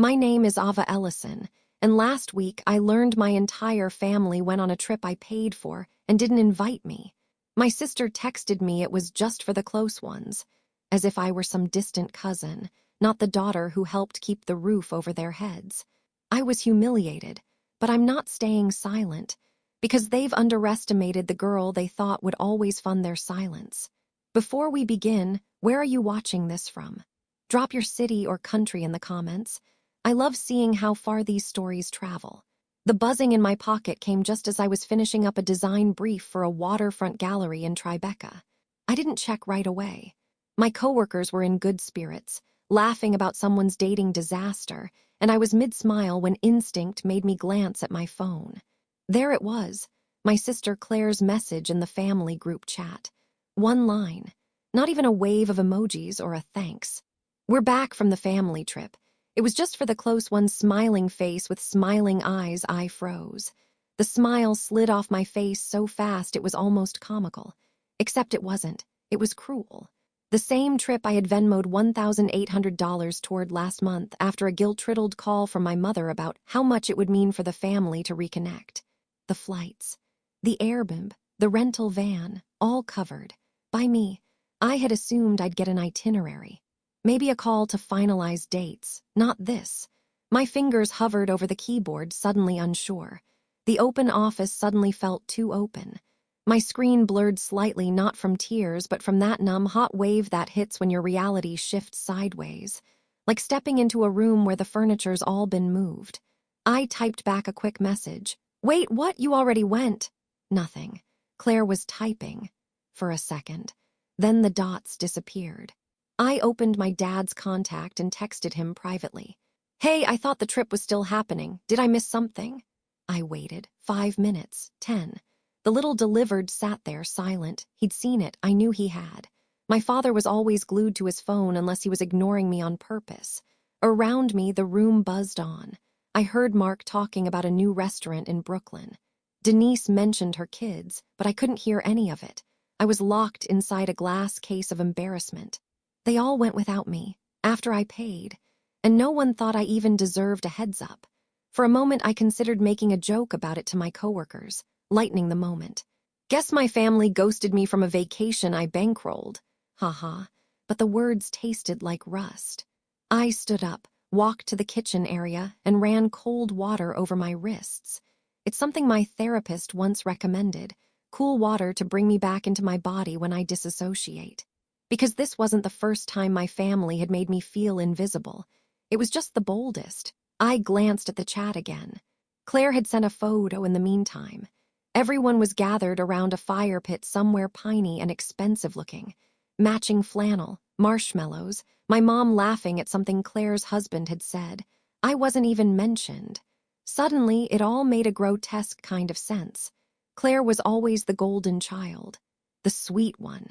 My name is Ava Ellison, and last week I learned my entire family went on a trip I paid for and didn't invite me. My sister texted me it was just for the close ones, as if I were some distant cousin, not the daughter who helped keep the roof over their heads. I was humiliated, but I'm not staying silent, because they've underestimated the girl they thought would always fund their silence. Before we begin, where are you watching this from? Drop your city or country in the comments. I love seeing how far these stories travel. The buzzing in my pocket came just as I was finishing up a design brief for a waterfront gallery in Tribeca. I didn't check right away. My coworkers were in good spirits, laughing about someone's dating disaster, and I was mid-smile when instinct made me glance at my phone. There it was, my sister Claire's message in the family group chat. One line, not even a wave of emojis or a thanks. We're back from the family trip. It was just for the close one's smiling face with smiling eyes. I froze. The smile slid off my face so fast it was almost comical. Except it wasn't. It was cruel. The same trip I had Venmoed $1,800 toward last month after a guilt-riddled call from my mother about how much it would mean for the family to reconnect. The flights, the Airbnb, the rental van, all covered. By me. I had assumed I'd get an itinerary. Maybe a call to finalize dates, not this. My fingers hovered over the keyboard, suddenly unsure. The open office suddenly felt too open. My screen blurred slightly, not from tears, but from that numb, hot wave that hits when your reality shifts sideways. Like stepping into a room where the furniture's all been moved. I typed back a quick message. Wait, what? You already went? Nothing. Claire was typing. For a second. Then the dots disappeared. I opened my dad's contact and texted him privately. Hey, I thought the trip was still happening. Did I miss something? I waited. 5 minutes. 10. The little delivered sat there silent. He'd seen it. I knew he had. My father was always glued to his phone unless he was ignoring me on purpose. Around me, the room buzzed on. I heard Mark talking about a new restaurant in Brooklyn. Denise mentioned her kids, but I couldn't hear any of it. I was locked inside a glass case of embarrassment. They all went without me, after I paid, and no one thought I even deserved a heads up. For a moment I considered making a joke about it to my coworkers, lightening the moment. Guess my family ghosted me from a vacation I bankrolled. Haha, but the words tasted like rust. I stood up, walked to the kitchen area, and ran cold water over my wrists. It's something my therapist once recommended, cool water to bring me back into my body when I disassociate. Because this wasn't the first time my family had made me feel invisible. It was just the boldest. I glanced at the chat again. Claire had sent a photo in the meantime. Everyone was gathered around a fire pit somewhere piney and expensive-looking. Matching flannel, marshmallows, my mom laughing at something Claire's husband had said. I wasn't even mentioned. Suddenly, it all made a grotesque kind of sense. Claire was always the golden child. The sweet one.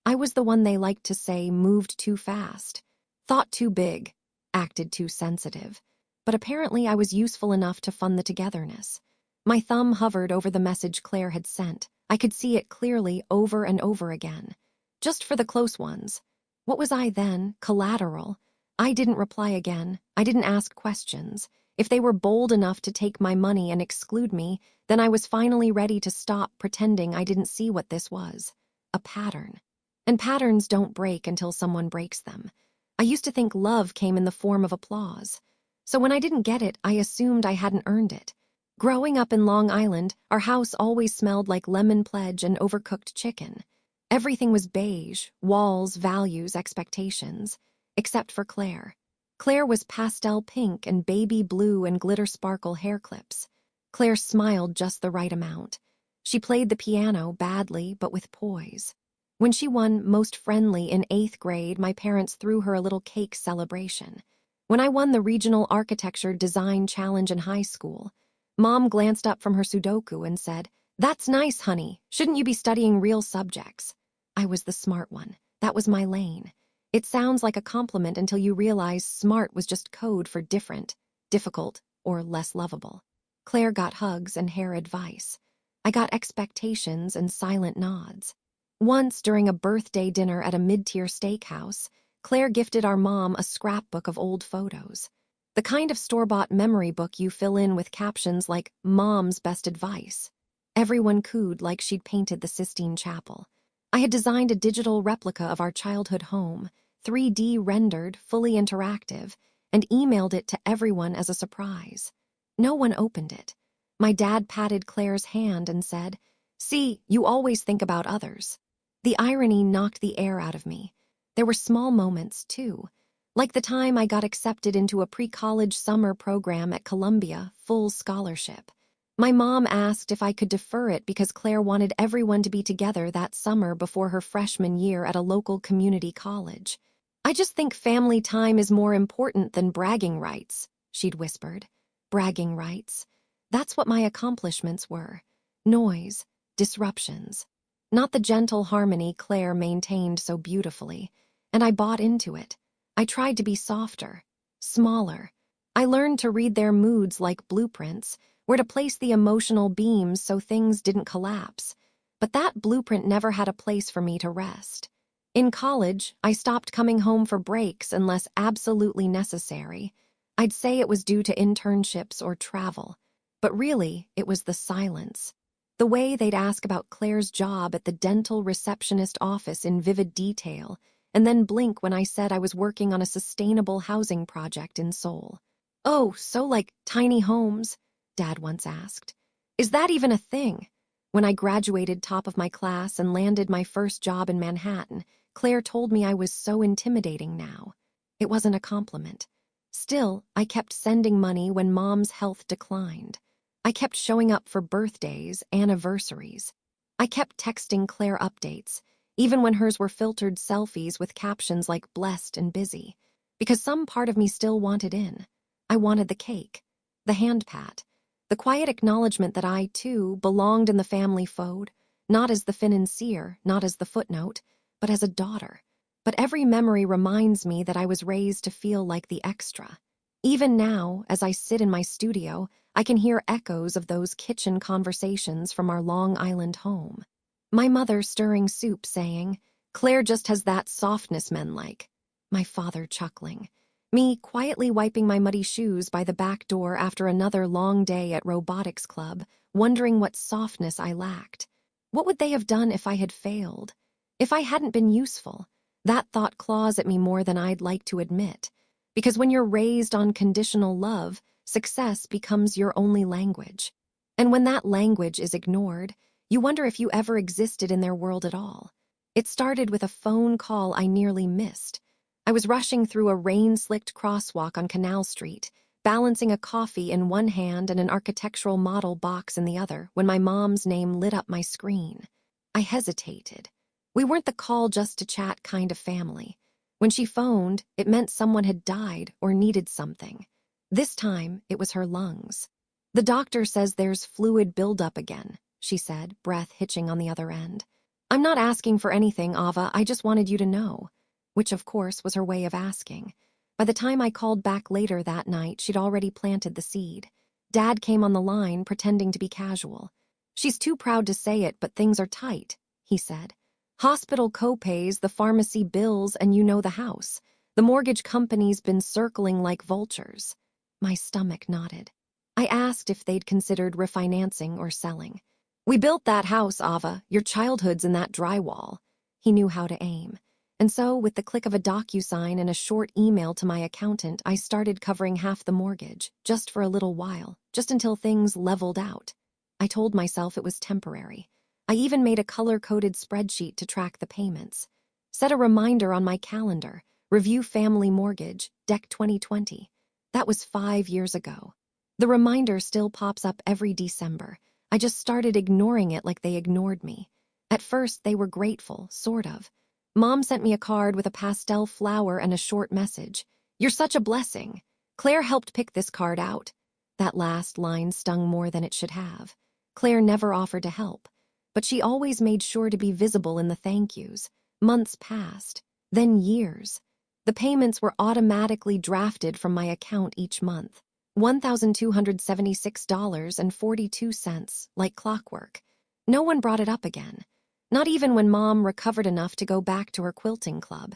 I was the one they liked to say moved too fast, thought too big, acted too sensitive. But apparently I was useful enough to fund the togetherness. My thumb hovered over the message Claire had sent. I could see it clearly over and over again. Just for the close ones. What was I then? Collateral? I didn't reply again. I didn't ask questions. If they were bold enough to take my money and exclude me, then I was finally ready to stop pretending I didn't see what this was. A pattern. And patterns don't break until someone breaks them. I used to think love came in the form of applause. So when I didn't get it, I assumed I hadn't earned it. Growing up in Long Island, our house always smelled like lemon pledge and overcooked chicken. Everything was beige, walls, values, expectations. Except for Claire. Claire was pastel pink and baby blue and glitter sparkle hair clips. Claire smiled just the right amount. She played the piano badly, but with poise. When she won Most Friendly in 8th grade, my parents threw her a little cake celebration. When I won the Regional Architecture Design Challenge in high school, Mom glanced up from her Sudoku and said, "That's nice, honey. Shouldn't you be studying real subjects?" I was the smart one. That was my lane. It sounds like a compliment until you realize smart was just code for different, difficult, or less lovable. Claire got hugs and hair advice. I got expectations and silent nods. Once, during a birthday dinner at a mid-tier steakhouse, Claire gifted our mom a scrapbook of old photos. The kind of store-bought memory book you fill in with captions like Mom's Best Advice. Everyone cooed like she'd painted the Sistine Chapel. I had designed a digital replica of our childhood home, 3D rendered, fully interactive, and emailed it to everyone as a surprise. No one opened it. My dad patted Claire's hand and said, "See, you always think about others." The irony knocked the air out of me. There were small moments, too. Like the time I got accepted into a pre-college summer program at Columbia, full scholarship. My mom asked if I could defer it because Claire wanted everyone to be together that summer before her freshman year at a local community college. "I just think family time is more important than bragging rights," she'd whispered. Bragging rights. That's what my accomplishments were. Noise, disruptions. Not the gentle harmony Claire maintained so beautifully. And I bought into it. I tried to be softer, smaller. I learned to read their moods like blueprints, where to place the emotional beams so things didn't collapse. But that blueprint never had a place for me to rest. In college, I stopped coming home for breaks unless absolutely necessary. I'd say it was due to internships or travel, but really, it was the silence. The way they'd ask about Claire's job at the dental receptionist office in vivid detail, and then blink when I said I was working on a sustainable housing project in Seoul. "Oh, so like tiny homes?" Dad once asked. "Is that even a thing?" When I graduated top of my class and landed my first job in Manhattan, Claire told me I was so intimidating now. It wasn't a compliment. Still, I kept sending money when Mom's health declined. I kept showing up for birthdays, anniversaries. I kept texting Claire updates, even when hers were filtered selfies with captions like blessed and busy, because some part of me still wanted in. I wanted the cake, the hand pat, the quiet acknowledgement that I, too, belonged in the family fold, not as the financier, not as the footnote, but as a daughter. But every memory reminds me that I was raised to feel like the extra. Even now, as I sit in my studio, I can hear echoes of those kitchen conversations from our Long Island home. My mother stirring soup saying, "Claire just has that softness men like." My father chuckling. Me quietly wiping my muddy shoes by the back door after another long day at robotics club, wondering what softness I lacked. What would they have done if I had failed? If I hadn't been useful? That thought claws at me more than I'd like to admit. Because when you're raised on conditional love, success becomes your only language. And when that language is ignored, you wonder if you ever existed in their world at all. It started with a phone call I nearly missed. I was rushing through a rain-slicked crosswalk on Canal Street, balancing a coffee in one hand and an architectural model box in the other, when my mom's name lit up my screen. I hesitated. We weren't the call just to chat kind of family. When she phoned, it meant someone had died or needed something. This time, it was her lungs. "The doctor says there's fluid buildup again," she said, breath hitching on the other end. "I'm not asking for anything, Ava, I just wanted you to know." Which, of course, was her way of asking. By the time I called back later that night, she'd already planted the seed. Dad came on the line, pretending to be casual. "She's too proud to say it, but things are tight," he said. "Hospital co-pays, the pharmacy bills, and you know the house. The mortgage company's been circling like vultures." My stomach knotted. I asked if they'd considered refinancing or selling. "We built that house, Ava. Your childhood's in that drywall." He knew how to aim. And so, with the click of a DocuSign and a short email to my accountant, I started covering half the mortgage, just for a little while, just until things leveled out. I told myself it was temporary. I even made a color-coded spreadsheet to track the payments. Set a reminder on my calendar, review family mortgage, Dec 2020. That was 5 years ago. The reminder still pops up every December. I just started ignoring it like they ignored me. At first, they were grateful, sort of. Mom sent me a card with a pastel flower and a short message. "You're such a blessing. Claire helped pick this card out." That last line stung more than it should have. Claire never offered to help, but she always made sure to be visible in the thank yous. Months passed, then years. The payments were automatically drafted from my account each month. $1,276.42, like clockwork. No one brought it up again. Not even when Mom recovered enough to go back to her quilting club.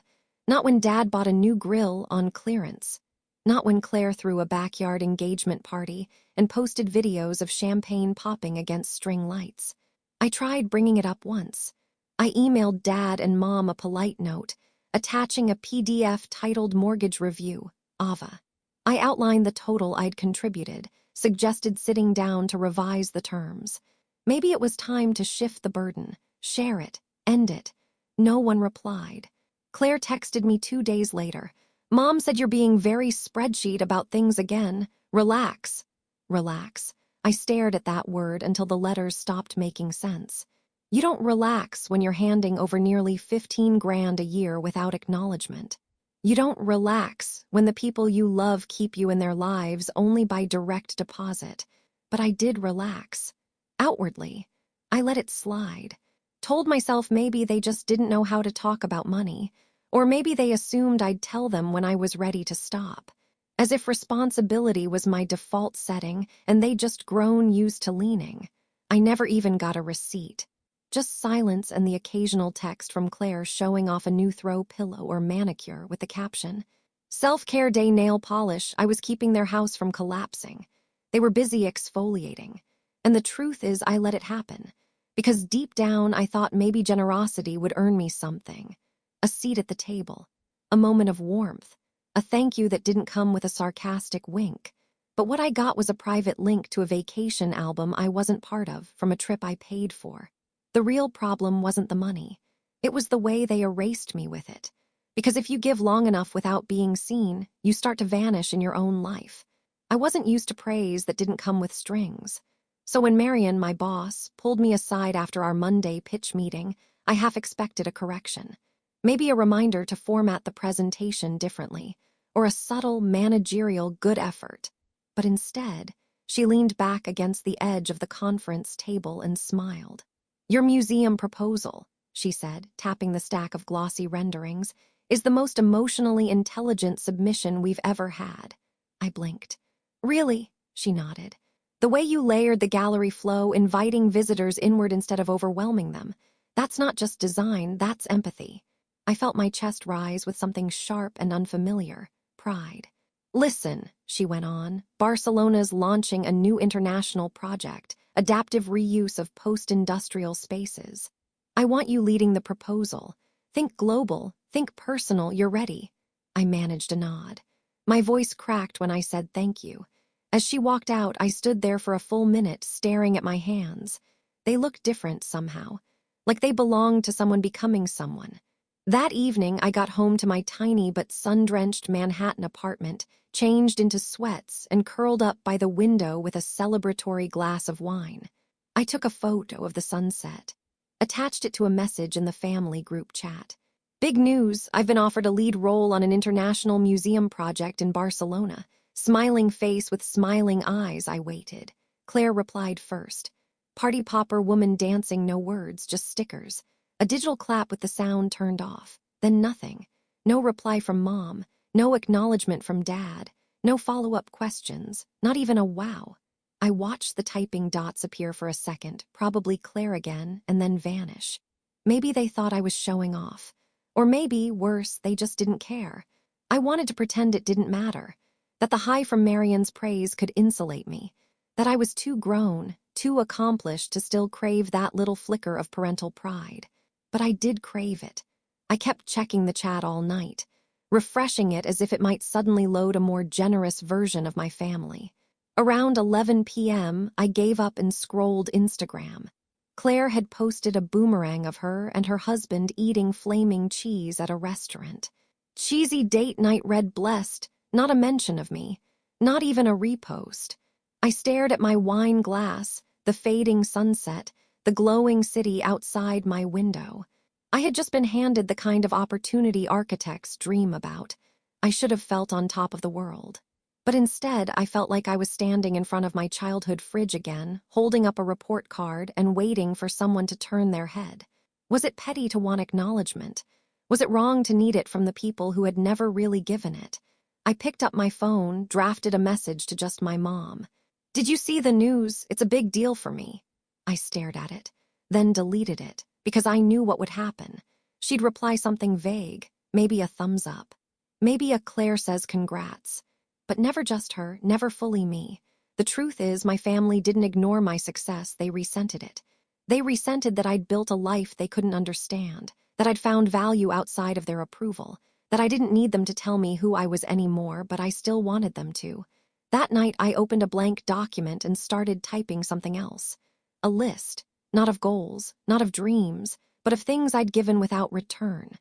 Not when Dad bought a new grill on clearance. Not when Claire threw a backyard engagement party and posted videos of champagne popping against string lights. I tried bringing it up once. I emailed Dad and Mom a polite note, attaching a PDF titled Mortgage Review, AVA. I outlined the total I'd contributed, suggested sitting down to revise the terms. Maybe it was time to shift the burden, share it, end it. No one replied. Claire texted me 2 days later. Mom said you're being very spreadsheet about things again. Relax. Relax. I stared at that word until the letters stopped making sense. You don't relax when you're handing over nearly 15 grand a year without acknowledgement. You don't relax when the people you love keep you in their lives only by direct deposit. But I did relax. Outwardly. I let it slide. Told myself maybe they just didn't know how to talk about money. Or maybe they assumed I'd tell them when I was ready to stop. As if responsibility was my default setting and they'd just grown used to leaning. I never even got a receipt. Just silence and the occasional text from Claire showing off a new throw pillow or manicure with the caption, "Self-care day nail polish, I was keeping their house from collapsing." They were busy exfoliating. And the truth is I let it happen. Because deep down I thought maybe generosity would earn me something. A seat at the table. A moment of warmth. A thank you that didn't come with a sarcastic wink. But what I got was a private link to a vacation album I wasn't part of from a trip I paid for. The real problem wasn't the money. It was the way they erased me with it. Because if you give long enough without being seen, you start to vanish in your own life. I wasn't used to praise that didn't come with strings. So when Marion, my boss, pulled me aside after our Monday pitch meeting, I half expected a correction. Maybe a reminder to format the presentation differently, or a subtle managerial good effort. But instead, she leaned back against the edge of the conference table and smiled. "Your museum proposal," she said, tapping the stack of glossy renderings, "is the most emotionally intelligent submission we've ever had." I blinked. "Really?" she nodded. "The way you layered the gallery flow, inviting visitors inward instead of overwhelming them. That's not just design, that's empathy." I felt my chest rise with something sharp and unfamiliar, pride. "Listen," she went on, "Barcelona's launching a new international project, adaptive reuse of post-industrial spaces. I want you leading the proposal. Think global, think personal, you're ready." I managed a nod. My voice cracked when I said thank you. As she walked out, I stood there for a full minute staring at my hands. They looked different somehow, like they belonged to someone becoming someone. That evening, I got home to my tiny but sun-drenched Manhattan apartment, changed into sweats and curled up by the window with a celebratory glass of wine. I took a photo of the sunset, attached it to a message in the family group chat. "Big news, I've been offered a lead role on an international museum project in Barcelona." Smiling face with smiling eyes, I waited. Claire replied first. Party popper woman dancing, no words, just stickers. A digital clap with the sound turned off. Then nothing. No reply from Mom. No acknowledgement from Dad. No follow-up questions. Not even a wow. I watched the typing dots appear for a second, probably Claire again, and then vanish. Maybe they thought I was showing off. Or maybe, worse, they just didn't care. I wanted to pretend it didn't matter. That the high from Marion's praise could insulate me. That I was too grown, too accomplished to still crave that little flicker of parental pride. But I did crave it. I kept checking the chat all night, refreshing it as if it might suddenly load a more generous version of my family. Around 11 p.m., I gave up and scrolled Instagram. Claire had posted a boomerang of her and her husband eating flaming cheese at a restaurant. Cheesy date night read blessed, not a mention of me, not even a repost. I stared at my wine glass, the fading sunset, the glowing city outside my window. I had just been handed the kind of opportunity architects dream about. I should have felt on top of the world. But instead, I felt like I was standing in front of my childhood fridge again, holding up a report card and waiting for someone to turn their head. Was it petty to want acknowledgement? Was it wrong to need it from the people who had never really given it? I picked up my phone, drafted a message to just my mom. "Did you see the news? It's a big deal for me." I stared at it, then deleted it, because I knew what would happen. She'd reply something vague, maybe a thumbs up. Maybe a Claire says congrats. but never just her, never fully me. The truth is, my family didn't ignore my success, they resented it. They resented that I'd built a life they couldn't understand, that I'd found value outside of their approval, that I didn't need them to tell me who I was anymore, but I still wanted them to. That night, I opened a blank document and started typing something else. A list, not of goals, not of dreams, but of things I'd given without return.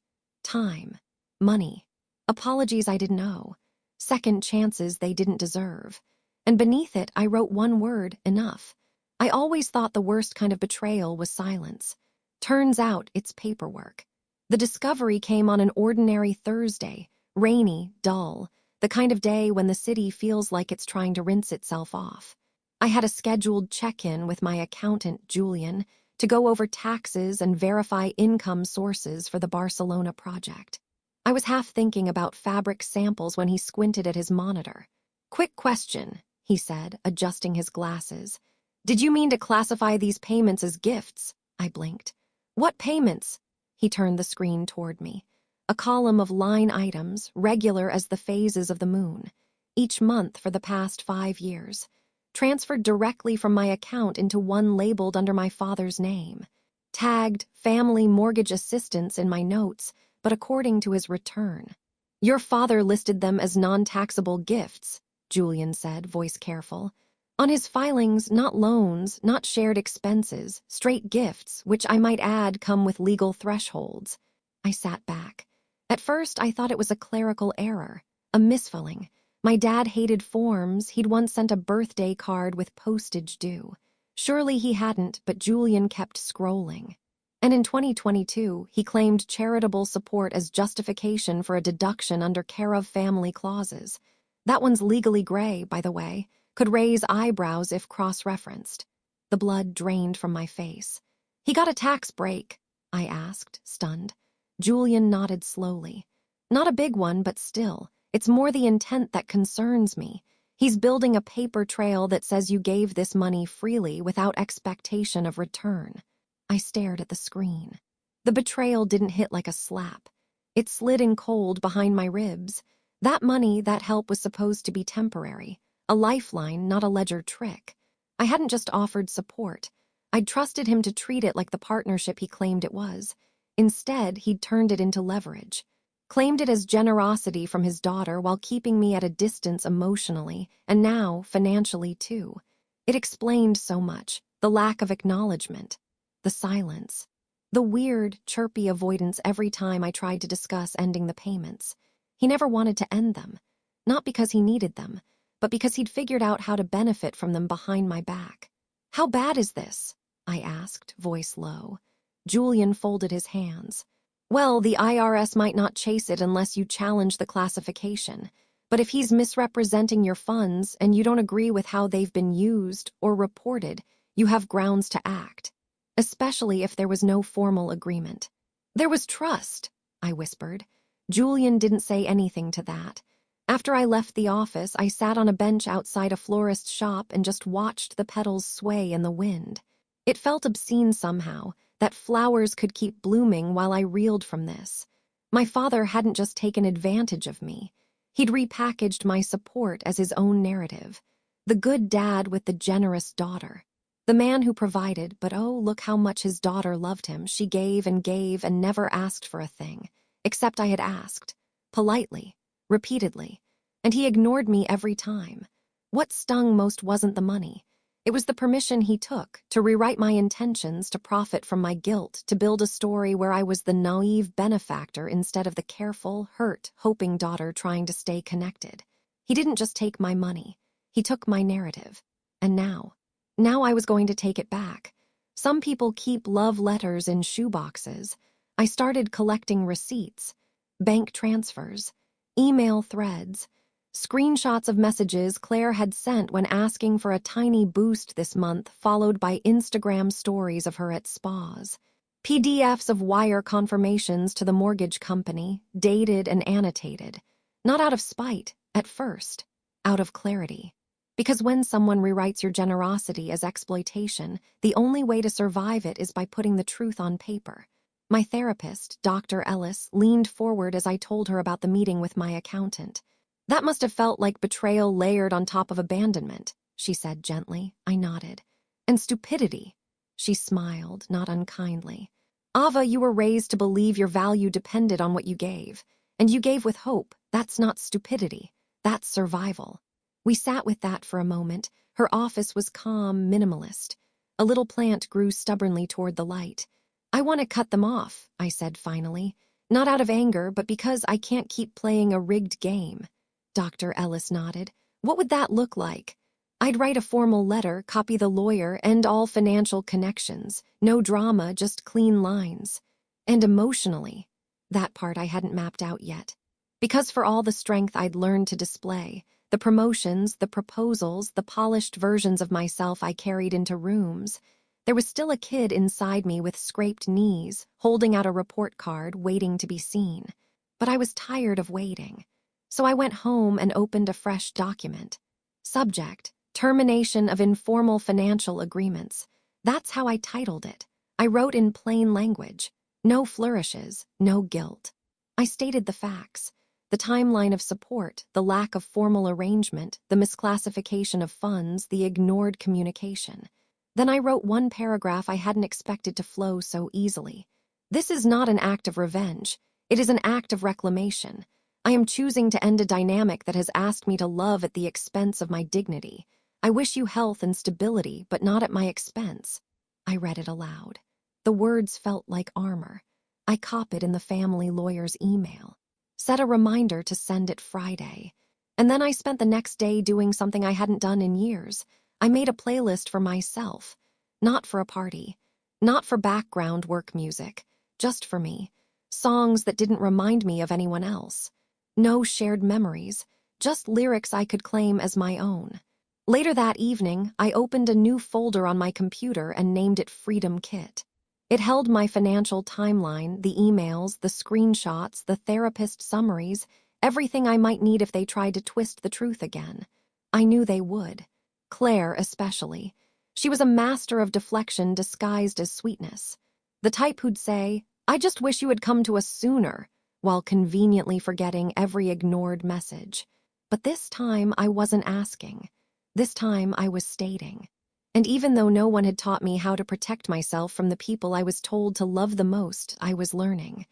Time, money, apologies I didn't owe, second chances they didn't deserve. And beneath it, I wrote one word, enough. I always thought the worst kind of betrayal was silence. Turns out it's paperwork. The discovery came on an ordinary Thursday, rainy, dull, the kind of day when the city feels like it's trying to rinse itself off. I had a scheduled check-in with my accountant, Julian, to go over taxes and verify income sources for the Barcelona project. I was half thinking about fabric samples when he squinted at his monitor. "Quick question," he said, adjusting his glasses. "Did you mean to classify these payments as gifts?" I blinked. "What payments?" He turned the screen toward me. A column of line items, regular as the phases of the moon, each month for the past 5 years, transferred directly from my account into one labeled under my father's name, tagged family mortgage assistance in my notes, but according to his return. "Your father listed them as non-taxable gifts," Julian said, voice careful. "On his filings, not loans, not shared expenses, straight gifts, which I might add come with legal thresholds." I sat back. At first, I thought it was a clerical error, a misspelling. My dad hated forms. He'd once sent a birthday card with postage due. Surely he hadn't, but Julian kept scrolling. And in 2022, he claimed charitable support as justification for a deduction under care of family clauses. That one's legally gray, by the way, could raise eyebrows if cross-referenced. The blood drained from my face. "He got a tax break?" I asked, stunned. Julian nodded slowly. "Not a big one, but still, it's more the intent that concerns me. He's building a paper trail that says you gave this money freely without expectation of return." I stared at the screen. The betrayal didn't hit like a slap. It slid in cold behind my ribs. That money, that help was supposed to be temporary. A lifeline, not a ledger trick. I hadn't just offered support. I'd trusted him to treat it like the partnership he claimed it was. Instead, he'd turned it into leverage. Claimed it as generosity from his daughter while keeping me at a distance emotionally, and now financially too. It explained so much, the lack of acknowledgement, the silence, the weird, chirpy avoidance every time I tried to discuss ending the payments. He never wanted to end them, not because he needed them, but because he'd figured out how to benefit from them behind my back. "How bad is this?" I asked, voice low. Julian folded his hands. "Well, the IRS might not chase it unless you challenge the classification. But if he's misrepresenting your funds and you don't agree with how they've been used or reported, you have grounds to act. Especially if there was no formal agreement." "There was trust," I whispered. Julian didn't say anything to that. After I left the office, I sat on a bench outside a florist's shop and just watched the petals sway in the wind. It felt obscene somehow, that flowers could keep blooming while I reeled from this. My father hadn't just taken advantage of me. He'd repackaged my support as his own narrative. The good dad with the generous daughter. The man who provided, but oh, look how much his daughter loved him. She gave and never asked for a thing, except I had asked, politely, repeatedly, and he ignored me every time. What stung most wasn't the money. It was the permission he took to rewrite my intentions, to profit from my guilt, to build a story where I was the naive benefactor instead of the careful, hurt, hoping daughter trying to stay connected. He didn't just take my money. He took my narrative. And now I was going to take it back. Some people keep love letters in shoeboxes. I started collecting receipts, bank transfers, email threads, screenshots of messages Claire had sent when asking for a tiny boost this month, followed by Instagram stories of her at spas. PDFs of wire confirmations to the mortgage company, dated and annotated. Not out of spite, at first, out of clarity. Because when someone rewrites your generosity as exploitation, the only way to survive it is by putting the truth on paper. My therapist, Dr. Ellis, leaned forward as I told her about the meeting with my accountant. That must have felt like betrayal layered on top of abandonment, she said gently. I nodded. And stupidity. She smiled, not unkindly. Ava, you were raised to believe your value depended on what you gave. And you gave with hope. That's not stupidity. That's survival. We sat with that for a moment. Her office was calm, minimalist. A little plant grew stubbornly toward the light. I want to cut them off, I said finally. Not out of anger, but because I can't keep playing a rigged game. Dr. Ellis nodded. What would that look like? I'd write a formal letter, copy the lawyer, end all financial connections. No drama, just clean lines. And emotionally, that part I hadn't mapped out yet. Because for all the strength I'd learned to display, the promotions, the proposals, the polished versions of myself I carried into rooms, there was still a kid inside me with scraped knees, holding out a report card, waiting to be seen. But I was tired of waiting. So I went home and opened a fresh document. Subject: Termination of Informal Financial Agreements. That's how I titled it. I wrote in plain language. No flourishes, no guilt. I stated the facts. The timeline of support, the lack of formal arrangement, the misclassification of funds, the ignored communication. Then I wrote one paragraph I hadn't expected to flow so easily. This is not an act of revenge. It is an act of reclamation. I am choosing to end a dynamic that has asked me to love at the expense of my dignity. I wish you health and stability, but not at my expense. I read it aloud. The words felt like armor. I copied in the family lawyer's email. Set a reminder to send it Friday. And then I spent the next day doing something I hadn't done in years. I made a playlist for myself. Not for a party. Not for background work music. Just for me. Songs that didn't remind me of anyone else. No shared memories. Just lyrics I could claim as my own. Later that evening, I opened a new folder on my computer and named it Freedom Kit. It held my financial timeline, the emails, the screenshots, the therapist summaries, everything I might need if they tried to twist the truth again. I knew they would. Claire especially. She was a master of deflection disguised as sweetness. The type who'd say, "I just wish you had come to us sooner," while conveniently forgetting every ignored message. But this time I wasn't asking. This time I was stating. And even though no one had taught me how to protect myself from the people I was told to love the most, I was learning.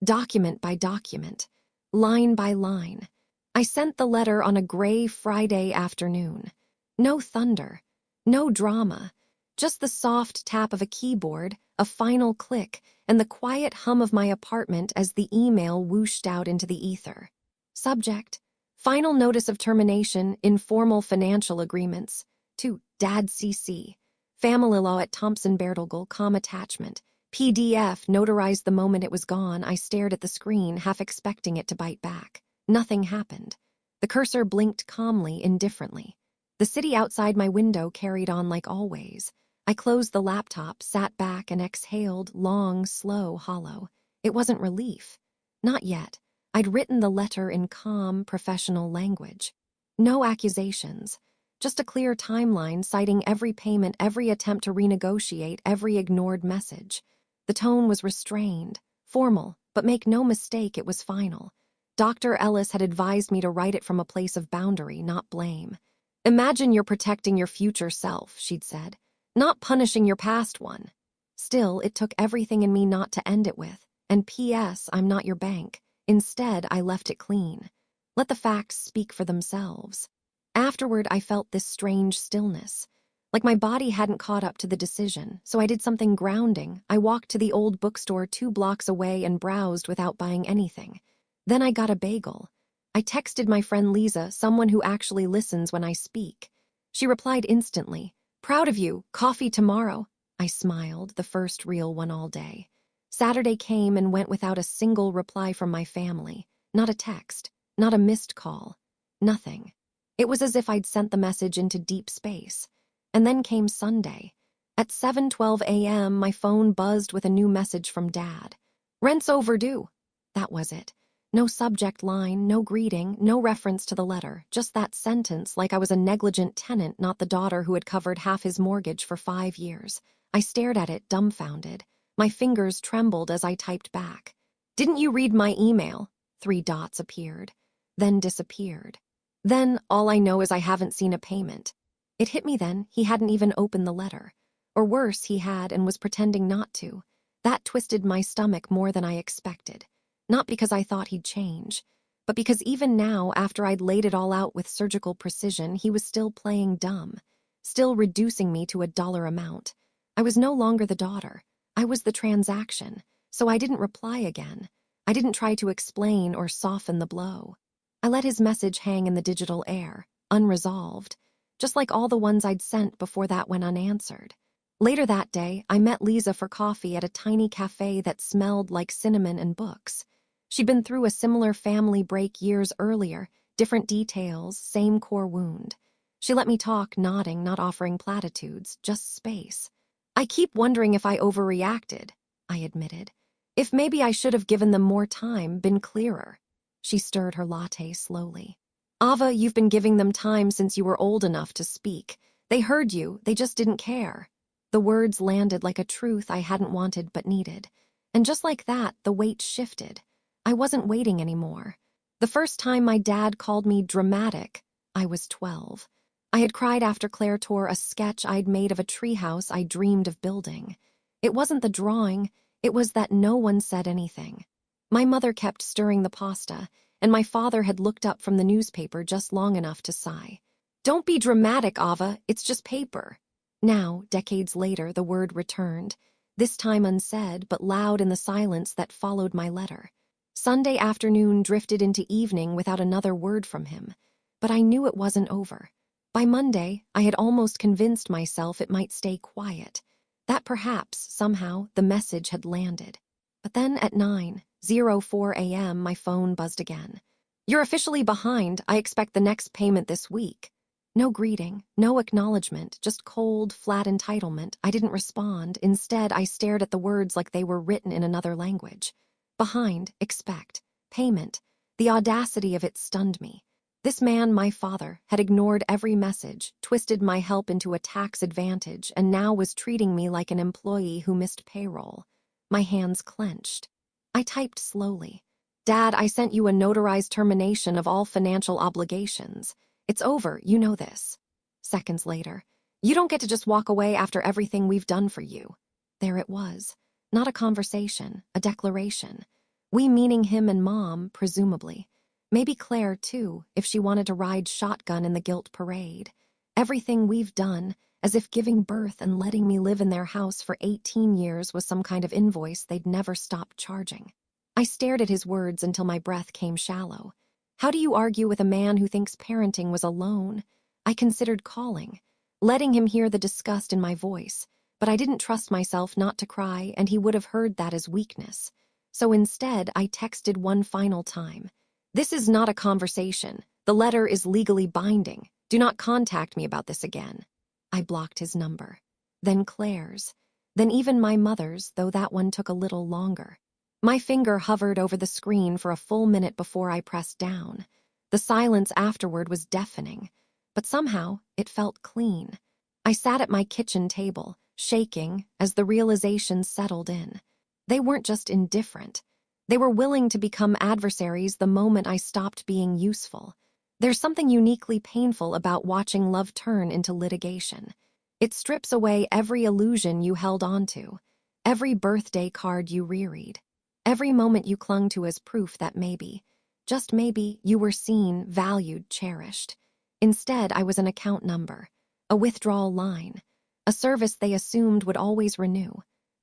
Document by document. Line by line. I sent the letter on a gray Friday afternoon. No thunder. No drama. Just the soft tap of a keyboard, a final click, and the quiet hum of my apartment as the email whooshed out into the ether. Subject: Final notice of termination, informal financial agreements. To Dad CC. Family law at Thompson Bertelgal, attachment. PDF notarized the moment it was gone. I stared at the screen, half expecting it to bite back. Nothing happened. The cursor blinked calmly, indifferently. The city outside my window carried on like always. I closed the laptop, sat back, and exhaled, long, slow, hollow. It wasn't relief. Not yet. I'd written the letter in calm, professional language. No accusations. Just a clear timeline citing every payment, every attempt to renegotiate, every ignored message. The tone was restrained, formal, but make no mistake, it was final. Dr. Ellis had advised me to write it from a place of boundary, not blame. Imagine you're protecting your future self, she'd said, not punishing your past one. Still, it took everything in me not to end it with, and P.S., I'm not your bank. Instead, I left it clean. Let the facts speak for themselves. Afterward, I felt this strange stillness, like my body hadn't caught up to the decision, so I did something grounding. I walked to the old bookstore 2 blocks away and browsed without buying anything. Then I got a bagel. I texted my friend Lisa, someone who actually listens when I speak. She replied instantly, "Proud of you, coffee tomorrow." I smiled, the first real one all day. Saturday came and went without a single reply from my family. Not a text, not a missed call, nothing. It was as if I'd sent the message into deep space. And then came Sunday. At 7:12 a.m., my phone buzzed with a new message from Dad. "Rent's overdue." That was it. No subject line, no greeting, no reference to the letter, just that sentence like I was a negligent tenant, not the daughter who had covered half his mortgage for 5 years. I stared at it, dumbfounded. My fingers trembled as I typed back. "Didn't you read my email?" 3 dots appeared, then disappeared. Then, all I know is I haven't seen a payment. It hit me then, he hadn't even opened the letter. Or worse, he had and was pretending not to. That twisted my stomach more than I expected. Not because I thought he'd change, but because even now, after I'd laid it all out with surgical precision, he was still playing dumb, still reducing me to a dollar amount. I was no longer the daughter. I was the transaction, so I didn't reply again. I didn't try to explain or soften the blow. I let his message hang in the digital air, unresolved, just like all the ones I'd sent before that went unanswered. Later that day, I met Lisa for coffee at a tiny cafe that smelled like cinnamon and books. She'd been through a similar family break years earlier, different details, same core wound. She let me talk, nodding, not offering platitudes, just space. I keep wondering if I overreacted, I admitted. If maybe I should have given them more time, been clearer. She stirred her latte slowly. Ava, you've been giving them time since you were old enough to speak. They heard you, they just didn't care. The words landed like a truth I hadn't wanted but needed. And just like that, the weight shifted. I wasn't waiting anymore. The first time my dad called me dramatic, I was 12. I had cried after Claire tore a sketch I'd made of a treehouse I dreamed of building. It wasn't the drawing, it was that no one said anything. My mother kept stirring the pasta, and my father had looked up from the newspaper just long enough to sigh. Don't be dramatic, Ava, it's just paper. Now, decades later, the word returned, this time unsaid but loud in the silence that followed my letter. Sunday afternoon drifted into evening without another word from him, but I knew it wasn't over. By Monday, I had almost convinced myself it might stay quiet, that perhaps, somehow, the message had landed. But then at 9:04 a.m., my phone buzzed again. You're officially behind. I expect the next payment this week. No greeting, no acknowledgement, just cold, flat entitlement. I didn't respond. Instead, I stared at the words like they were written in another language. Behind, expect, payment. The audacity of it stunned me. This man, my father, had ignored every message, twisted my help into a tax advantage, and now was treating me like an employee who missed payroll. My hands clenched. I typed slowly. Dad, I sent you a notarized termination of all financial obligations. It's over, you know this. Seconds later, you don't get to just walk away after everything we've done for you. There it was. Not a conversation, a declaration. We meaning him and Mom, presumably. Maybe Claire, too, if she wanted to ride shotgun in the guilt parade. Everything we've done, as if giving birth and letting me live in their house for 18 years was some kind of invoice they'd never stop charging. I stared at his words until my breath came shallow. How do you argue with a man who thinks parenting was a loan? I considered calling, letting him hear the disgust in my voice, but I didn't trust myself not to cry, and he would have heard that as weakness. So instead, I texted one final time. This is not a conversation. The letter is legally binding. Do not contact me about this again. I blocked his number. Then Claire's. Then even my mother's, though that one took a little longer. My finger hovered over the screen for a full minute before I pressed down. The silence afterward was deafening, but somehow it felt clean. I sat at my kitchen table, shaking as the realization settled in. They weren't just indifferent. They were willing to become adversaries the moment I stopped being useful. There's something uniquely painful about watching love turn into litigation. It strips away every illusion you held onto, every birthday card you reread, every moment you clung to as proof that maybe, just maybe, you were seen, valued, cherished. Instead, I was an account number, a withdrawal line, a service they assumed would always renew.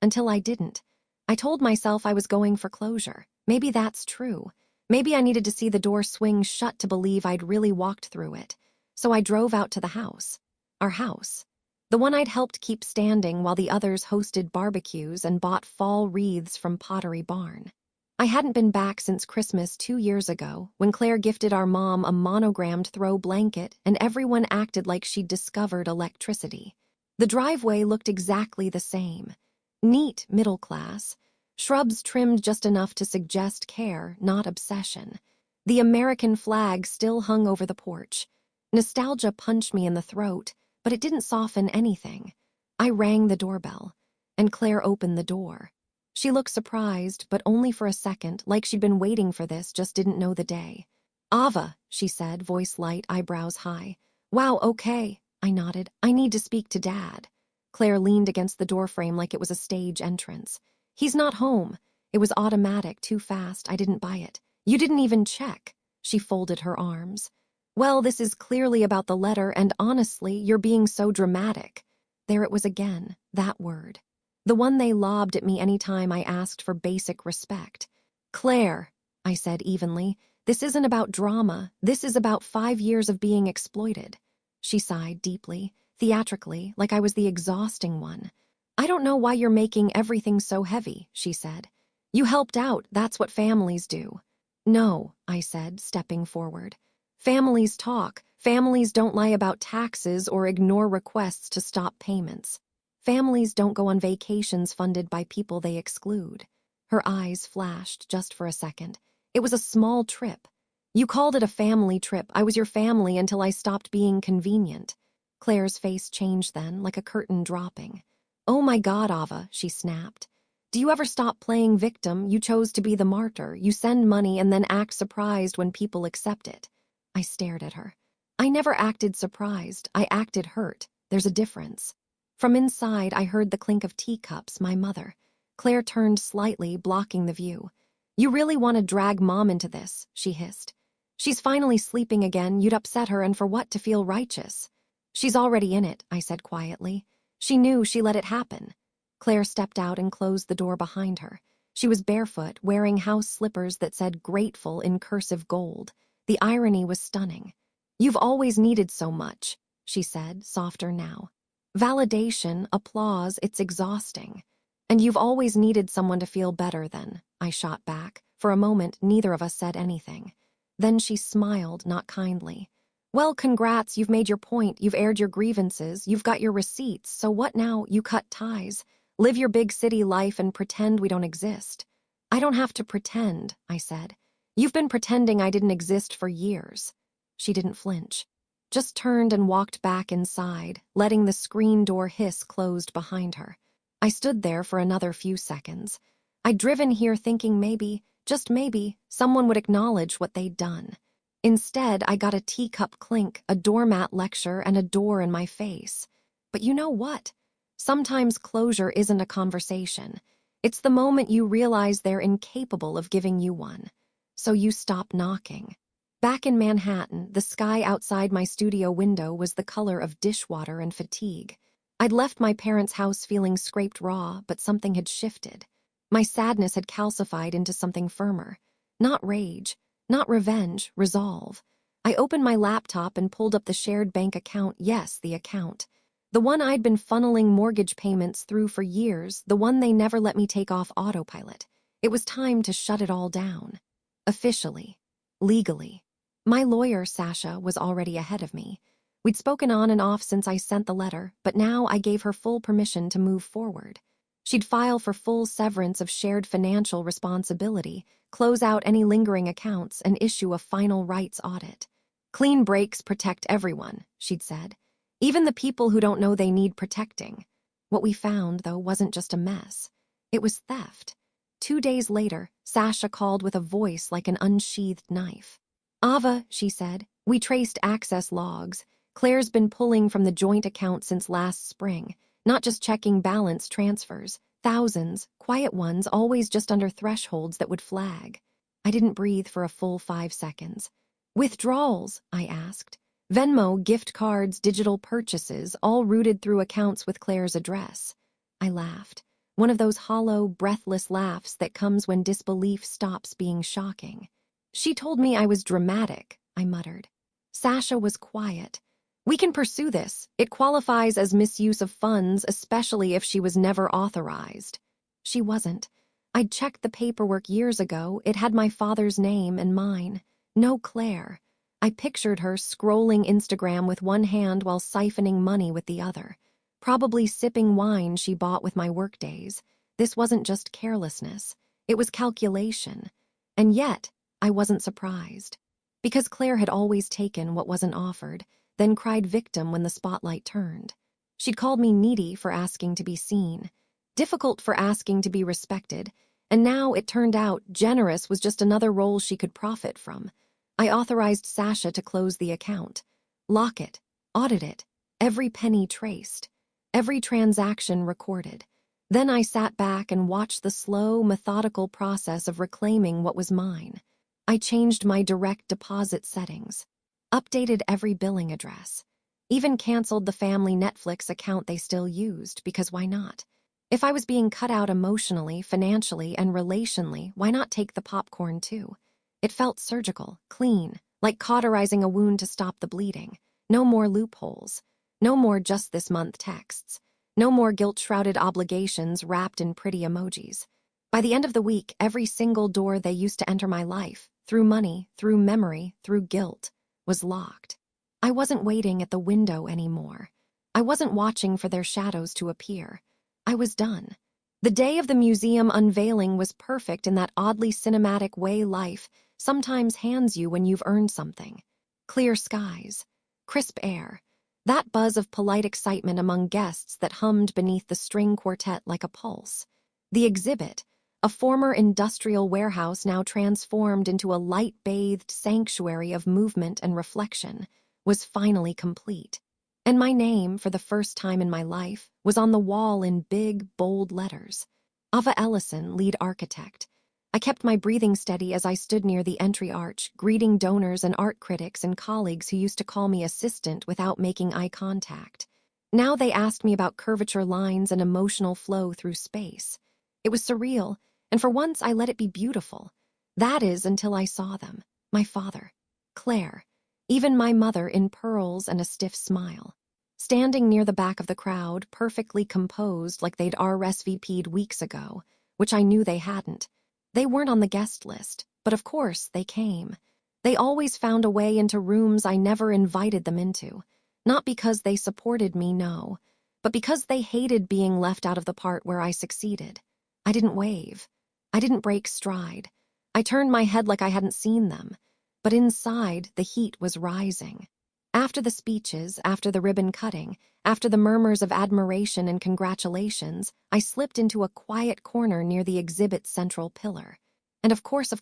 Until I didn't. I told myself I was going for closure. Maybe that's true. Maybe I needed to see the door swing shut to believe I'd really walked through it. So I drove out to the house. Our house. The one I'd helped keep standing while the others hosted barbecues and bought fall wreaths from Pottery Barn. I hadn't been back since Christmas 2 years ago, when Claire gifted our mom a monogrammed throw blanket and everyone acted like she'd discovered electricity. The driveway looked exactly the same. Neat, middle class. Shrubs trimmed just enough to suggest care, not obsession. The American flag still hung over the porch. Nostalgia punched me in the throat, but it didn't soften anything. I rang the doorbell, and Claire opened the door. She looked surprised, but only for a second, like she'd been waiting for this, just didn't know the day. Ava, she said, voice light, eyebrows high. Wow, okay, I nodded. I need to speak to Dad. Claire leaned against the doorframe like it was a stage entrance. He's not home. It was automatic, too fast, I didn't buy it. You didn't even check. She folded her arms. Well, this is clearly about the letter, and honestly, you're being so dramatic. There it was again, that word. The one they lobbed at me any time I asked for basic respect. Claire, I said evenly, this isn't about drama. This is about 5 years of being exploited. She sighed deeply, theatrically, like I was the exhausting one. I don't know why you're making everything so heavy, she said. You helped out, that's what families do. No, I said, stepping forward. Families talk. Families don't lie about taxes or ignore requests to stop payments. Families don't go on vacations funded by people they exclude. Her eyes flashed just for a second. It was a small trip. You called it a family trip. I was your family until I stopped being convenient. Claire's face changed then, like a curtain dropping. Oh my God, Ava, she snapped. Do you ever stop playing victim? You chose to be the martyr. You send money and then act surprised when people accept it. I stared at her. I never acted surprised. I acted hurt. There's a difference. From inside, I heard the clink of teacups, my mother. Claire turned slightly, blocking the view. You really want to drag Mom into this, she hissed. She's finally sleeping again. You'd upset her, and for what? To feel righteous. She's already in it, I said quietly. She knew. She let it happen. Claire stepped out and closed the door behind her. She was barefoot, wearing house slippers that said grateful in cursive gold. The irony was stunning. You've always needed so much, she said, softer now. Validation, applause, it's exhausting. And you've always needed someone to feel better than, I shot back. For a moment, neither of us said anything. Then she smiled, not kindly. Well, congrats, you've made your point, you've aired your grievances, you've got your receipts, so what now? You cut ties. Live your big city life and pretend we don't exist. I don't have to pretend, I said. You've been pretending I didn't exist for years. She didn't flinch. Just turned and walked back inside, letting the screen door hiss closed behind her. I stood there for another few seconds. I'd driven here thinking maybe, just maybe, someone would acknowledge what they'd done. Instead, I got a teacup clink, a doormat lecture, and a door in my face. But you know what? Sometimes closure isn't a conversation. It's the moment you realize they're incapable of giving you one. So you stop knocking. Back in Manhattan, the sky outside my studio window was the color of dishwater and fatigue. I'd left my parents' house feeling scraped raw, but something had shifted. My sadness had calcified into something firmer. Not rage, not revenge, resolve. I opened my laptop and pulled up the shared bank account. Yes, the account. The one I'd been funneling mortgage payments through for years, the one they never let me take off autopilot. It was time to shut it all down. Officially. Legally. My lawyer, Sasha, was already ahead of me. We'd spoken on and off since I sent the letter, but now I gave her full permission to move forward. She'd file for full severance of shared financial responsibility, close out any lingering accounts, and issue a final rights audit. Clean breaks protect everyone, she'd said. Even the people who don't know they need protecting. What we found, though, wasn't just a mess. It was theft. 2 days later, Sasha called with a voice like an unsheathed knife. Ava, she said, we traced access logs. Claire's been pulling from the joint account since last spring, not just checking balance transfers. Thousands, quiet ones, always just under thresholds that would flag. I didn't breathe for a full 5 seconds. Withdrawals, I asked. Venmo, gift cards, digital purchases, all routed through accounts with Claire's address. I laughed. One of those hollow, breathless laughs that comes when disbelief stops being shocking. She told me I was dramatic, I muttered. Sasha was quiet. We can pursue this. It qualifies as misuse of funds, especially if she was never authorized. She wasn't. I'd checked the paperwork years ago. It had my father's name and mine. No Claire. I pictured her scrolling Instagram with one hand while siphoning money with the other. Probably sipping wine she bought with my workdays. This wasn't just carelessness. It was calculation. And yet, I wasn't surprised. Because Claire had always taken what wasn't offered, then cried victim when the spotlight turned. She'd called me needy for asking to be seen, difficult for asking to be respected, and now it turned out generous was just another role she could profit from. I authorized Sasha to close the account, lock it, audit it, every penny traced, every transaction recorded. Then I sat back and watched the slow, methodical process of reclaiming what was mine. I changed my direct deposit settings, updated every billing address, even canceled the family Netflix account they still used, because why not? If I was being cut out emotionally, financially, and relationally, why not take the popcorn too? It felt surgical, clean, like cauterizing a wound to stop the bleeding. No more loopholes. No more just this month texts. No more guilt-shrouded obligations wrapped in pretty emojis. By the end of the week, every single door they used to enter my life, through money, through memory, through guilt, was locked. I wasn't waiting at the window anymore. I wasn't watching for their shadows to appear. I was done. The day of the museum unveiling was perfect in that oddly cinematic way life sometimes hands you when you've earned something. Clear skies, crisp air, that buzz of polite excitement among guests that hummed beneath the string quartet like a pulse. The exhibit, a former industrial warehouse now transformed into a light-bathed sanctuary of movement and reflection, was finally complete. And my name, for the first time in my life, was on the wall in big, bold letters. Ava Ellison, lead architect. I kept my breathing steady as I stood near the entry arch, greeting donors and art critics and colleagues who used to call me assistant without making eye contact. Now they asked me about curvature lines and emotional flow through space. It was surreal, and for once I let it be beautiful. That is, until I saw them. My father, Claire, even my mother in pearls and a stiff smile. Standing near the back of the crowd, perfectly composed like they'd RSVP'd weeks ago, which I knew they hadn't. They weren't on the guest list, but of course they came. They always found a way into rooms I never invited them into. Not because they supported me, no, but because they hated being left out of the part where I succeeded. I didn't wave. I didn't break stride. I turned my head like I hadn't seen them. But inside, the heat was rising. After the speeches, after the ribbon cutting, after the murmurs of admiration and congratulations, I slipped into a quiet corner near the exhibit's central pillar. And of course,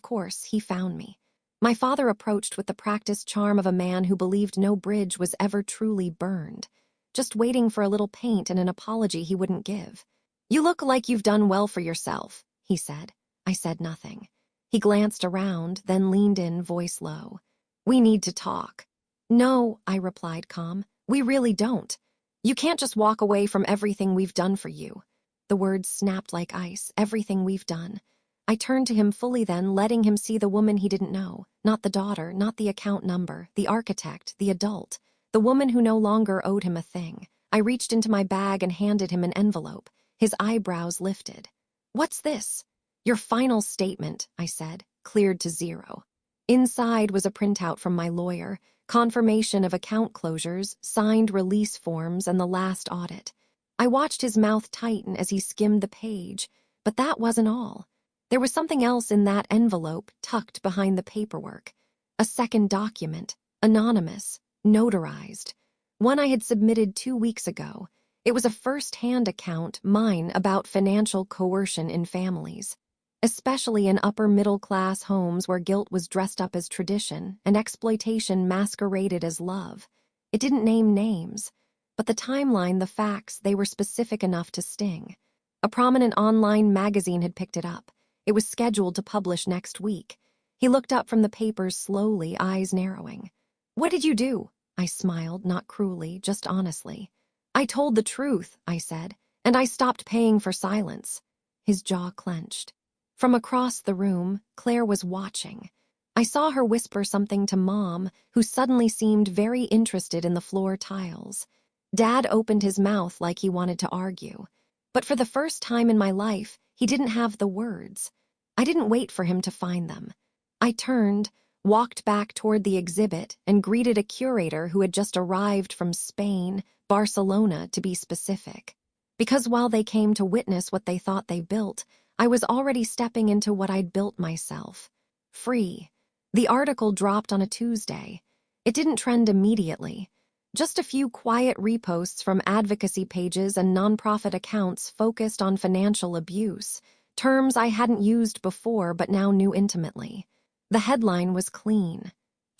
he found me. My father approached with the practiced charm of a man who believed no bridge was ever truly burned, just waiting for a little paint and an apology he wouldn't give. "You look like you've done well for yourself," he said. I said nothing. He glanced around, then leaned in, voice low. "We need to talk." "No," I replied, calm. "We really don't. You can't just walk away from everything we've done for you." The words snapped like ice. Everything we've done. I turned to him fully then, letting him see the woman he didn't know. Not the daughter, not the account number, the architect, the adult. The woman who no longer owed him a thing. I reached into my bag and handed him an envelope. His eyebrows lifted. "What's this?" "Your final statement," I said, cleared to 0. Inside was a printout from my lawyer, confirmation of account closures, signed release forms, and the last audit. I watched his mouth tighten as he skimmed the page, but that wasn't all. There was something else in that envelope tucked behind the paperwork. A second document, anonymous, notarized. One I had submitted 2 weeks ago. It was a first-hand account, mine, about financial coercion in families, especially in upper-middle-class homes where guilt was dressed up as tradition and exploitation masqueraded as love. It didn't name names, but the timeline, the facts, they were specific enough to sting. A prominent online magazine had picked it up. It was scheduled to publish next week. He looked up from the papers slowly, eyes narrowing. "What did you do?" I smiled, not cruelly, just honestly. "I told the truth," I said, "and I stopped paying for silence." His jaw clenched. From across the room, Claire was watching. I saw her whisper something to Mom, who suddenly seemed very interested in the floor tiles. Dad opened his mouth like he wanted to argue. But for the first time in my life, he didn't have the words. I didn't wait for him to find them. I turned, walked back toward the exhibit, and greeted a curator who had just arrived from Spain, Barcelona to be specific. Because while they came to witness what they thought they built, I was already stepping into what I'd built myself. Free. The article dropped on a Tuesday. It didn't trend immediately. Just a few quiet reposts from advocacy pages and nonprofit accounts focused on financial abuse, terms I hadn't used before but now knew intimately. The headline was clean.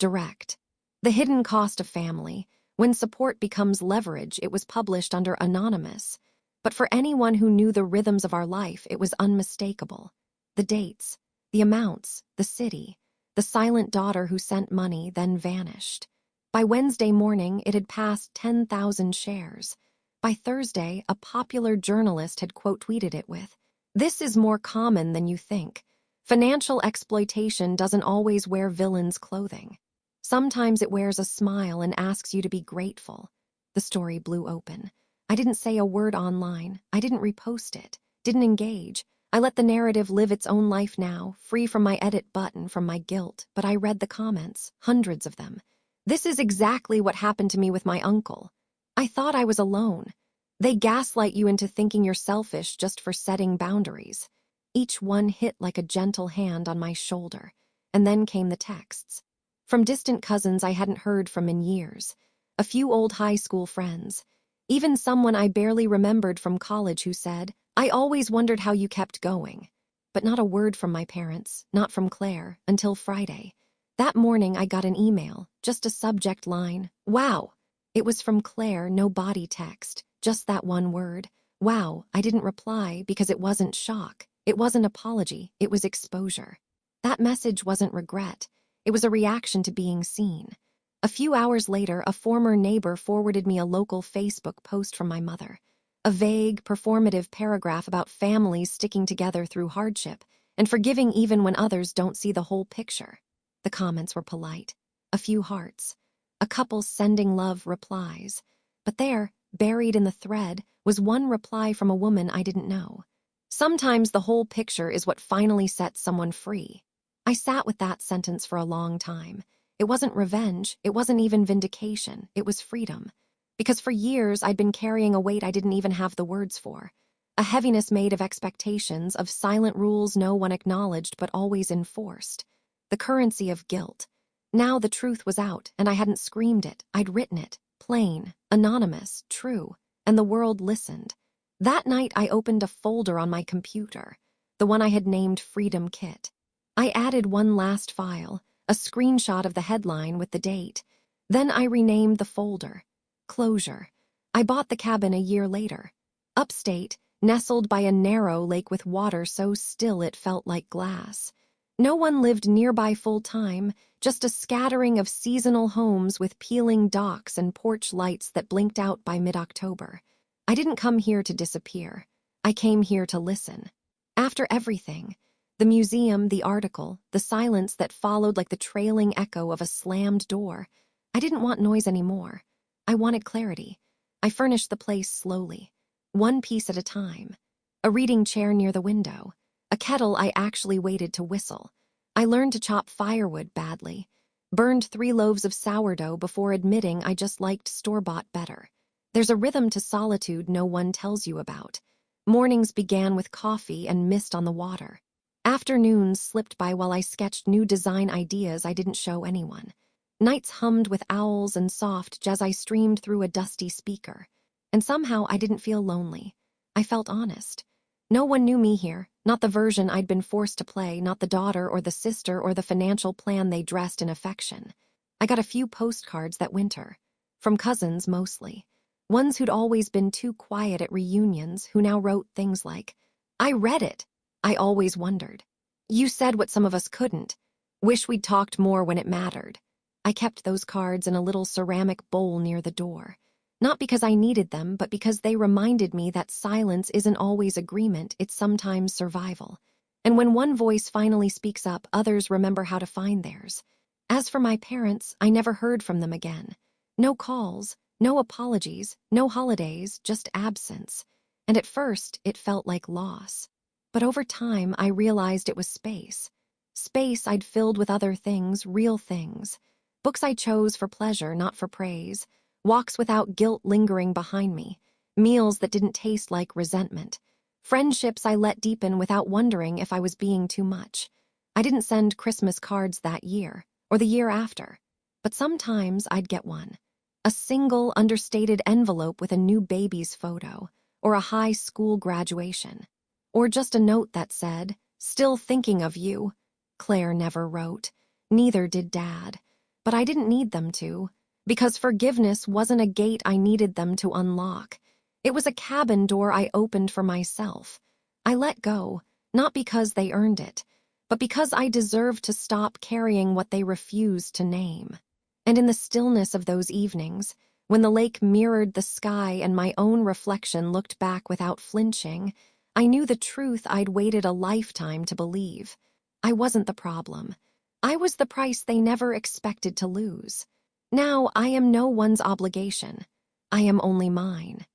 direct. The hidden cost of family. When support becomes leverage, it was published under anonymous. But for anyone who knew the rhythms of our life, it was unmistakable. The dates, the amounts, the city, the silent daughter who sent money, then vanished. By Wednesday morning, it had passed 10,000 shares. By Thursday, a popular journalist had quote-tweeted it with, "This is more common than you think. Financial exploitation doesn't always wear villains' clothing. Sometimes it wears a smile and asks you to be grateful." The story blew open. I didn't say a word online. I didn't repost it, didn't engage. I let the narrative live its own life now, free from my edit button, from my guilt. But I read the comments, hundreds of them. "This is exactly what happened to me with my uncle. I thought I was alone. They gaslight you into thinking you're selfish just for setting boundaries." Each one hit like a gentle hand on my shoulder. And then came the texts. From distant cousins I hadn't heard from in years. A few old high school friends. Even someone I barely remembered from college who said, "I always wondered how you kept going." But not a word from my parents, not from Claire, until Friday. That morning I got an email, just a subject line, "Wow." It was from Claire, no body text, just that one word. Wow. I didn't reply because it wasn't shock. It wasn't apology. It was exposure. That message wasn't regret. It was a reaction to being seen. A few hours later, a former neighbor forwarded me a local Facebook post from my mother. A vague, performative paragraph about families sticking together through hardship and forgiving even when others don't see the whole picture. The comments were polite. A few hearts. A couple sending love replies. But there, buried in the thread, was one reply from a woman I didn't know. Sometimes the whole picture is what finally sets someone free. I sat with that sentence for a long time. It wasn't revenge, it wasn't even vindication, it was freedom. Because for years I'd been carrying a weight I didn't even have the words for. A heaviness made of expectations, of silent rules no one acknowledged but always enforced. The currency of guilt. Now the truth was out, and I hadn't screamed it. I'd written it. Plain, anonymous, true. And the world listened. That night I opened a folder on my computer, the one I had named Freedom Kit. I added one last file, a screenshot of the headline with the date. Then I renamed the folder. Closure. I bought the cabin a year later. Upstate, nestled by a narrow lake with water so still it felt like glass. No one lived nearby full-time, just a scattering of seasonal homes with peeling docks and porch lights that blinked out by mid-October. I didn't come here to disappear. I came here to listen. After everything, the museum, the article, the silence that followed like the trailing echo of a slammed door, I didn't want noise anymore. I wanted clarity. I furnished the place slowly, one piece at a time. A reading chair near the window. A kettle I actually waited to whistle. I learned to chop firewood badly. Burned 3 loaves of sourdough before admitting I just liked store-bought better. There's a rhythm to solitude no one tells you about. Mornings began with coffee and mist on the water. Afternoons slipped by while I sketched new design ideas I didn't show anyone. Nights hummed with owls and soft jazz I streamed through a dusty speaker. And somehow I didn't feel lonely. I felt honest. No one knew me here, not the version I'd been forced to play, not the daughter or the sister or the financial plan they dressed in affection. I got a few postcards that winter. From cousins, mostly. Ones who'd always been too quiet at reunions, who now wrote things like, "I read it. I always wondered. You said what some of us couldn't. Wish we'd talked more when it mattered." I kept those cards in a little ceramic bowl near the door. Not because I needed them, but because they reminded me that silence isn't always agreement, it's sometimes survival. And when one voice finally speaks up, others remember how to find theirs. As for my parents, I never heard from them again. No calls, no apologies, no holidays, just absence. And at first, it felt like loss. But over time, I realized it was space. Space I'd filled with other things, real things. Books I chose for pleasure, not for praise. Walks without guilt lingering behind me. Meals that didn't taste like resentment. Friendships I let deepen without wondering if I was being too much. I didn't send Christmas cards that year, or the year after. But sometimes I'd get one. A single, understated envelope with a new baby's photo, or a high school graduation. Or just a note that said, "Still thinking of you." Claire never wrote. Neither did Dad. But I didn't need them to, because forgiveness wasn't a gate I needed them to unlock. It was a cabin door I opened for myself. I let go, not because they earned it, but because I deserved to stop carrying what they refused to name. And in the stillness of those evenings, when the lake mirrored the sky and my own reflection looked back without flinching, I knew the truth I'd waited a lifetime to believe. I wasn't the problem. I was the price they never expected to lose. Now I am no one's obligation. I am only mine.